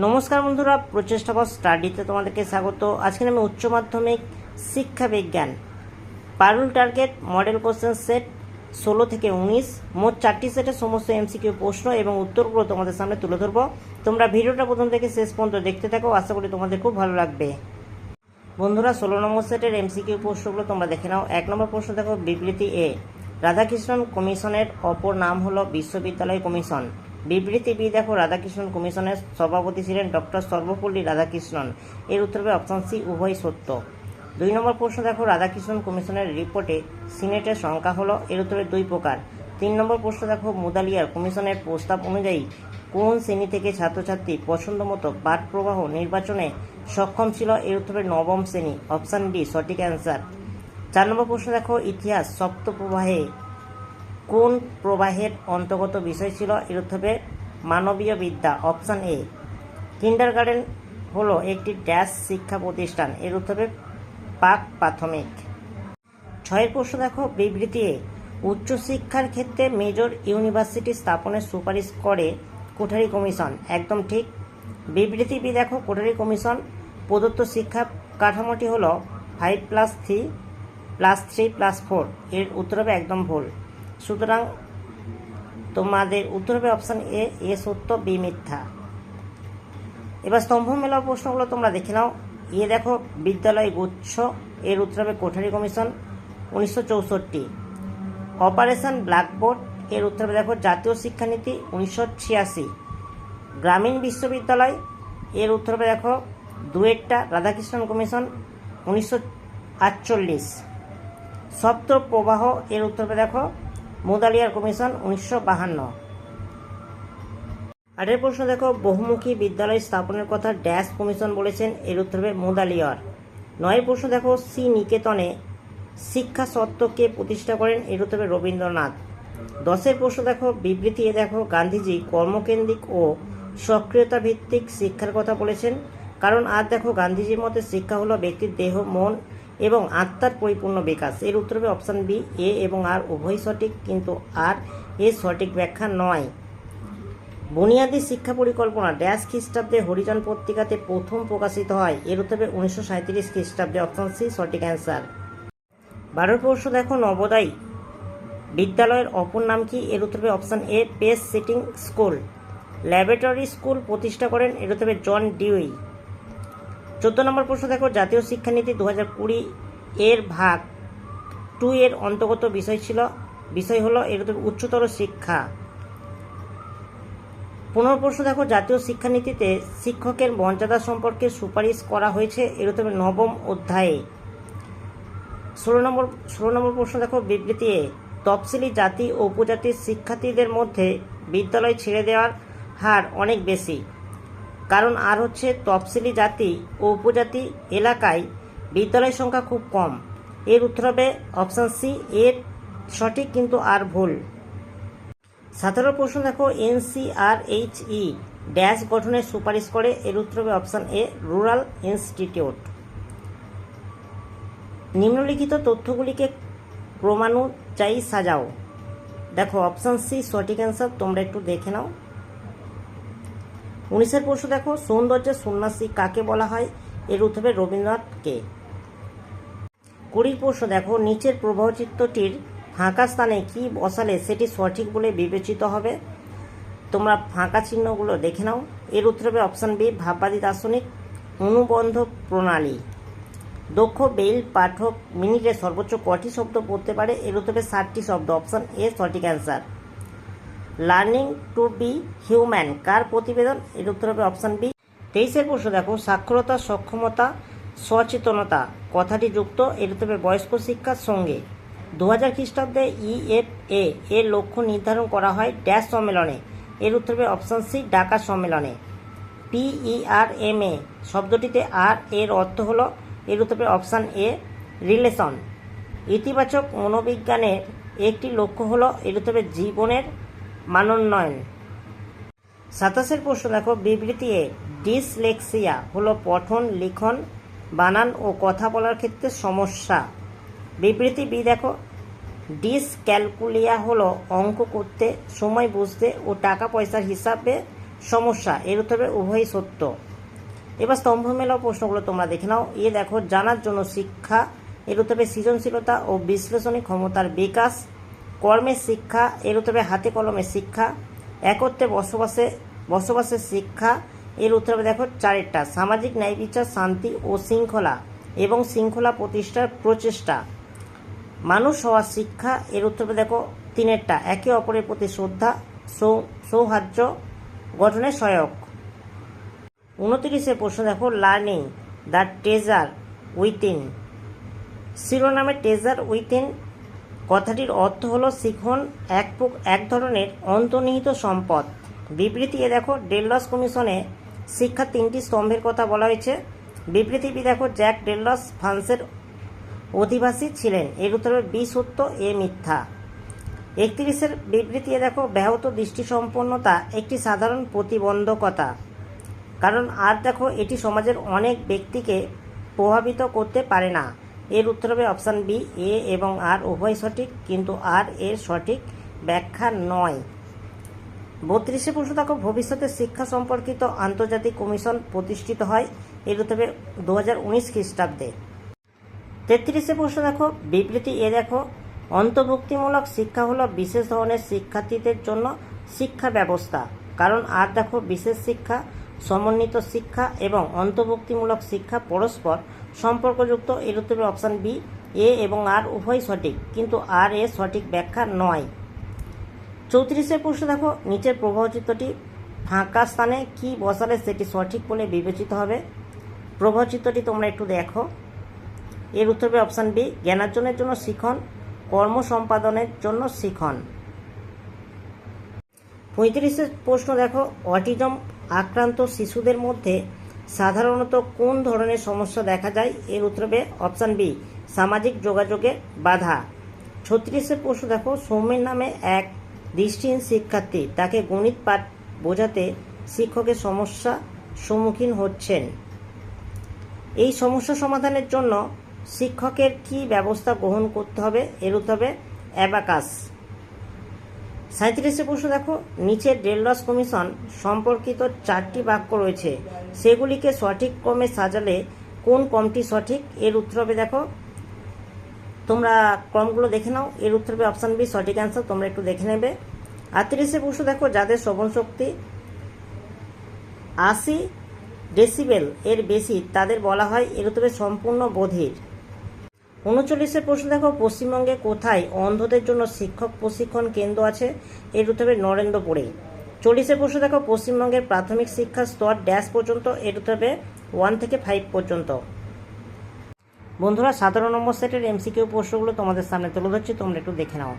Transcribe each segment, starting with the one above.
নমস্কার বন্ধুরা, প্রচেষ্টা ফর স্টাডিতে তোমাদেরকে স্বাগত। আজকে আমি উচ্চ মাধ্যমিক শিক্ষা বিজ্ঞান পারুল টার্গেট মডেল কোশ্চেন সেট 16 থেকে 19 মোট 4টি সেটের সমস্ত এমসিকিউ প্রশ্ন এবং উত্তরগুলো তোমাদের সামনে তুলে ধরবো। তোমরা ভিডিওটা প্রথম থেকে শেষ পর্যন্ত দেখতে থাকো, আশা করি তোমাদের খুব ভালো লাগবে। বন্ধুরা, 16 নম্বর সেটের এমসিকিউ প্রশ্নগুলো তোমরা দেখে নাও। 1 নম্বর প্রশ্ন দেখো, বিবৃতি এ, রাধাকৃষ্ণন কমিশনের অপর নাম হলো বিশ্ববিদ্যালয় কমিশন। বিবৃতি বি দেখো, রাধাকৃষ্ণন কমিশনের সভাপতি ছিলেন ডক্টর সর্বপল্লী রাধাকৃষ্ণন। এর উত্তর হবে অপশন সি, উভয় সত্য। 2 নম্বর প্রশ্ন দেখো, রাধাকৃষ্ণন কমিশনের রিপোর্টে সিনেটের সংখ্যা হলো, এর উত্তরে 2 প্রকার। 3 নম্বর প্রশ্ন দেখো, মুদালিয়ার কমিশনের প্রস্তাব অনুযায়ী কোন শ্রেণী থেকে ছাত্রছাত্রী পছন্দ মতো পাঠ প্রবাহ নির্বাচনে সক্ষম ছিল, এর উত্তরে 9ম শ্রেণী, অপশান ডি সঠিক অ্যান্সার। 4 নম্বর প্রশ্ন দেখো, ইতিহাস সপ্ত প্রবাহে কোন প্রবাহের অন্তর্গত বিষয় ছিল, এর উত্তর হবে মানবীয় বিদ্যা, অপশান এ। কিন্ডারগার্টেন হলো একটি ড্যাশ শিক্ষা প্রতিষ্ঠান, এর উত্তর হবে পাক প্রাথমিক। 6 প্রশ্ন দেখো, বিবৃতি এ, উচ্চশিক্ষার ক্ষেত্রে মেজর ইউনিভার্সিটি স্থাপনের সুপারিশ করে কোঠারি কমিশন, একদম ঠিক। বিবৃতি বি দেখো, কোঠারি কমিশন প্রদত্ত শিক্ষা কাঠামোটি হলো 5+3+4, এর উত্তর হবে একদম ভুল। সুতরাং তোমাদের উত্তর হবে অপশান এ, এ সত্য বি মিথ্যা। এবার স্তম্ভ মেলার প্রশ্নগুলো তোমরা দেখে নাও। এ দেখো, বিদ্যালয় গুচ্ছ, এর উত্তর হবে কোঠারি কমিশন 1964। অপারেশন ব্ল্যাকবোর্ড, এর উত্তর হবে দেখো জাতীয় শিক্ষানীতি 1986। গ্রামীণ বিশ্ববিদ্যালয়, এর উত্তর হবে দেখো দুয়েরটা রাধাকৃষ্ণন কমিশন 1948। সপ্ত প্রবাহ, এর উত্তর হবে দেখো মুদালিয়ার কমিশন 1952। 8 প্রশ্ন দেখো, বহুমুখী বিদ্যালয় স্থাপনের কথা ড্যাশ কমিশন বলেছেন, এর উত্তর হবে মুদালিয়ার। 9 প্রশ্ন দেখো, শ্রী নিকেতনে শিক্ষা সত্ত্বকে প্রতিষ্ঠা করেন, এর উত্তর হবে রবীন্দ্রনাথ। 10 প্রশ্ন দেখো, বিবৃতি এ দেখো, গান্ধীজি কর্মকেন্দ্রিক ও সক্রিয়তা ভিত্তিক শিক্ষার কথা বলেছেন, কারণ আর দেখো গান্ধীজির মতে শিক্ষা হলো ব্যক্তির দেহ, মন এবং আত্মার পরিপূর্ণ বিকাশ, এর উত্তর হবে অপশান বি। এ এবং আর উভয় সঠিক, কিন্তু আর এর সঠিক ব্যাখ্যা নয়। বুনিয়াদী শিক্ষা পরিকল্পনা ড্যাশ খ্রিস্টাব্দে হরিজন পত্রিকাতে প্রথম প্রকাশিত হয়, এর উত্তর হবে 1937 খ্রিস্টাব্দে, অপশান সি সঠিক অ্যান্সার। 12 প্রশ্ন দেখো, নবোদয় বিদ্যালয়ের অপর নাম কি, এর উত্তর হবে option A, pace setting school. Laboratory school প্রতিষ্ঠা করেন, এর উত্তর হবে জন ডিউই। 14 নম্বর প্রশ্ন দেখো, জাতীয় শিক্ষানীতি 2020 এর ভাগ 2 এর অন্তর্গত বিষয় হলো, এর উত্তর উচ্চতর শিক্ষা। 15 প্রশ্ন দেখো, জাতীয় শিক্ষানীতিতে শিক্ষকের মর্যাদা সম্পর্কে সুপারিশ করা হয়েছে, এর উত্তর হবে 9ম অধ্যায়ে। 16 নম্বর প্রশ্ন দেখো, বিবৃতি এ, তফসিলি জাতি ও উপজাতির শিক্ষার্থীদের মধ্যে বিদ্যালয় ছেড়ে দেওয়ার হার অনেক বেশি, কারণ আর হচ্ছে তফসিলি জাতি ও উপজাতি এলাকায় বিদ্যালয়ের সংখ্যা খুব কম, এর উত্তর হবে অপশান সি, এর সঠিক কিন্তু আর ভুল। 17 প্রশ্ন দেখো, এনসিআরএইচই ড্যাশ গঠনের সুপারিশ করে, এর উত্তর হবে অপশান এ, রুরাল ইনস্টিটিউট। নিম্নলিখিত তথ্যগুলিকে ক্রমানুযায়ী সাজাও, দেখো অপশান সি সঠিক অ্যান্সার, তোমরা একটু দেখে নাও। 19 প্রশ্ন দেখো, সৌন্দর্যের সন্ন্যাসী কাকে বলা হয়, এর উত্তর হবে রবীন্দ্রনাথকে। 20 প্রশ্ন দেখো, নিচের প্রবাহচিত্রটির ফাঁকা স্থানে কি বসালে সেটি সঠিক বলে বিবেচিত হবে, তোমরা ফাঁকা চিহ্নগুলো দেখে নাও। এর উত্তর হবে অপশান বি, ভাববাদী দার্শনিক অনুবন্ধ প্রণালী। দক্ষ বেইল পাঠক মিনিটে সর্বোচ্চ কটি শব্দ পড়তে পারে, এর উত্তর হবে 60টি শব্দ, অপশান এ সঠিক answer. Learning to be human কার প্রতিবেদন, এর উত্তর হবে অপশান বি। 23 প্রশ্ন দেখো, সাক্ষরতা, সক্ষমতা, সচেতনতা কথাটি যুক্ত, এর উত্তর হবে বয়স্ক শিক্ষার সঙ্গে। 2000 খ্রিস্টাব্দে ইএফএ এর লক্ষ্য নির্ধারণ করা হয় ড্যাশ সম্মেলনে, এর উত্তর হবে অপশান সি, ঢাকা সম্মেলনে। PERMA শব্দটিতে আর এর অর্থ হলো, এর উত্তর হবে অপশান এ, রিলেশন। ইতিবাচক মনোবিজ্ঞানের একটি লক্ষ্য হলো, এর উত্তর হবে জীবনের মানোন্নয়ন। 27 প্রশ্ন দেখো, বিবৃতি এ, ডিসলেক্সিয়া হলো পঠন, লিখন, বানান ও কথা বলার ক্ষেত্রে সমস্যা। বিবৃতি বি দেখো, ডিসক্যালকুলিয়া হলো অঙ্ক করতে, সময় বুঝতে ও টাকা পয়সার হিসাবে সমস্যা, এর উত্তর হবে উভয়ই সত্য। এবার স্তম্ভ মেলাও প্রশ্নগুলো তোমরা দেখে নাও। দেখো, জানার জন্য শিক্ষা, এর উত্তর হবে সৃজনশীলতা ও বিশ্লেষণী ক্ষমতার বিকাশ। কর্মের শিক্ষা, এর উত্তর হবে হাতে কলমের শিক্ষা। একত্রে বসবাসের শিক্ষা, এর উত্তর হবে দেখো চারেরটা, সামাজিক ন্যায় বিচার, শান্তি ও শৃঙ্খলা এবং শৃঙ্খলা প্রতিষ্ঠার প্রচেষ্টা। মানুষ হওয়ার শিক্ষা, এর উত্তর হবে দেখো তিনেরটা, একে অপরের প্রতি শ্রদ্ধা, সৌহার্দ্য গঠনে সহায়ক। 29 প্রশ্ন দেখো, লার্নিং দ্য ট্রেজার উইথিন। শিরোনামে ট্রেজার উইথিন কথাটির অর্থ হলো শিখন, এক ধরনের অন্তর্নিহিত সম্পদ। বিবৃতি দেখো, ডেলস কমিশনে শিক্ষার 3টি স্তম্ভের কথা বলা হয়েছে। বিবৃতি দেখো, জ্যাক ডেলস ফ্রান্সের অধিবাসী ছিলেন, এর উত্তর হবে বি সত্য, এ মিথ্যা। 31 বিবৃতি দেখো, ব্যাহত দৃষ্টিসম্পন্নতা একটি সাধারণ প্রতিবন্ধকতা, কারণ আর দেখো এটি সমাজের অনেক ব্যক্তিকে প্রভাবিত করতে পারে না, এর উত্তর হবে অপশান বি, এ এবং আর উভয় সঠিক, কিন্তু আর এর সঠিক ব্যাখ্যা নয়। 32 প্রশ্ন দেখো, ভবিষ্যতে শিক্ষা সম্পর্কিত আন্তর্জাতিক কমিশন প্রতিষ্ঠিত হয়, এর উত্তর হবে 2019 খ্রিস্টাব্দে। 33 প্রশ্ন দেখো, বিবৃতি দেখো, অন্তর্ভুক্তিমূলক শিক্ষা হলো বিশেষ ধরনের শিক্ষার্থীদের জন্য শিক্ষা ব্যবস্থা, কারণ আর দেখো বিশেষ শিক্ষা, সমন্বিত শিক্ষা এবং অন্তর্ভুক্তিমূলক শিক্ষা পরস্পর সম্পর্কযুক্ত, এর উত্তর হবে অপশান বি, এ এবং আর উভয় সঠিক, কিন্তু আর এর সঠিক ব্যাখ্যা নয়। 34 প্রশ্ন দেখো, নিচের প্রবাহচিত্রটি ফাঁকা স্থানে কি বসালে সেটি সঠিক বলে বিবেচিত হবে। প্রবাহচিত্রটি তোমরা একটু দেখো, এর উত্তর হবে অপশান বি, জ্ঞানার্জনের জন্য শিখন, কর্ম সম্পাদনের জন্য শিখন। 35 প্রশ্ন দেখো, অটিজম আক্রান্ত শিশুদের মধ্যে সাধারণত কোন ধরনের সমস্যা দেখা যায়, এর উত্তর হবে অপশান বি, সামাজিক যোগাযোগে বাধা। 36 প্রশ্ন দেখো, সৌম্যের নামে এক দৃষ্টিহীন শিক্ষার্থী, তাকে গণিত পাঠ বোঝাতে শিক্ষকের সমস্যা সম্মুখীন হচ্ছেন, এই সমস্যা সমাধানের জন্য শিক্ষকের কি ব্যবস্থা গ্রহণ করতে হবে, এর উত্তর হবে অ্যাবাকাস। 37 প্রশ্ন দেখো, নিচের ডেলস কমিশন সম্পর্কিত 4টি বাক্য রয়েছে, সেগুলিকে সঠিক ক্রমে সাজালে কোন ক্রমটি সঠিক, এর উত্তর হবে দেখো, তোমরা ক্রমগুলো দেখে নাও, এর উত্তর হবে অপশান বি, সঠিক অ্যান্সার, তোমরা একটু দেখে নেবে। 38 প্রশ্ন দেখো, যাদের শ্রবণ শক্তি 80 ডেসিবেল এর বেশি তাদের বলা হয়, এর উত্তর হবে সম্পূর্ণ বধির। 39 প্রশ্ন দেখো, পশ্চিমবঙ্গে কোথায় অন্ধদের জন্য শিক্ষক প্রশিক্ষণ কেন্দ্র আছে, এর উত্তর হবে নরেন্দ্রপুরে। 40 প্রশ্ন দেখো, পশ্চিমবঙ্গের প্রাথমিক শিক্ষার স্তর ড্যাশ পর্যন্ত, এর উত্তর হবে 1 থেকে 5 পর্যন্ত। বন্ধুরা, 17 নম্বর সেটের এমসিকিউ প্রশ্নগুলো তোমাদের সামনে তুলে ধরছি, তোমরা একটু দেখে নাও।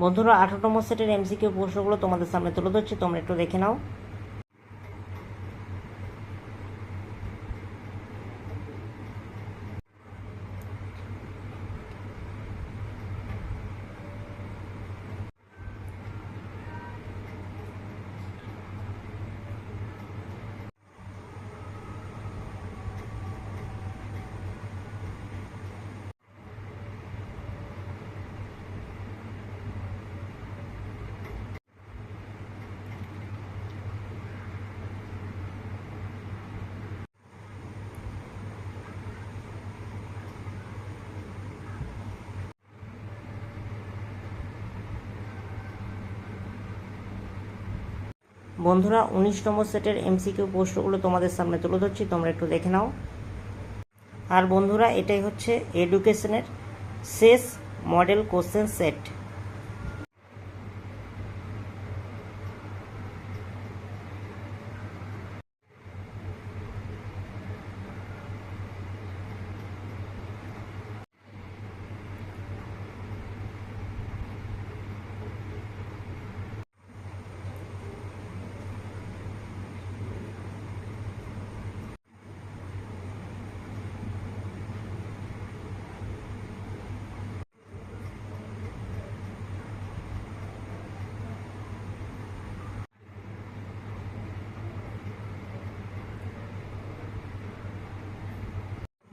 বন্ধুরা, 18 নম্বর সেটের এমসিকিউ প্রশ্নগুলো তোমাদের সামনে তুলে ধরছি, তোমরা একটু দেখে নাও। বন্ধুরা, 19 নম্বর সেটের এমসিকিউ প্রশ্নগুলো তোমাদের সামনে তুলে ধরছি, তোমরা একটু দেখে নাও। আর বন্ধুরা, এটাই হচ্ছে এডুকেশনের শেষ মডেল কোশ্চেন সেট।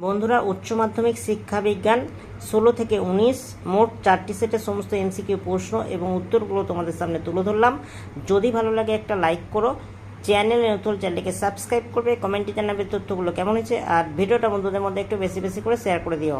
বন্ধুরা, উচ্চ মাধ্যমিক শিক্ষা বিজ্ঞান 16 থেকে 19 মোট 4টি সেটের সমস্ত এমসিকিউ প্রশ্ন এবং উত্তরগুলো তোমাদের সামনে তুলে ধরলাম। যদি ভালো লাগে একটা লাইক করো, চ্যানেলে নতুন চ্যানেলকে সাবস্ক্রাইব করবে, কমেন্টে জানাবে তথ্যগুলো কেমন হয়েছে, আর ভিডিওটা বন্ধুদের মধ্যে একটু বেশি বেশি করে শেয়ার করে দিও।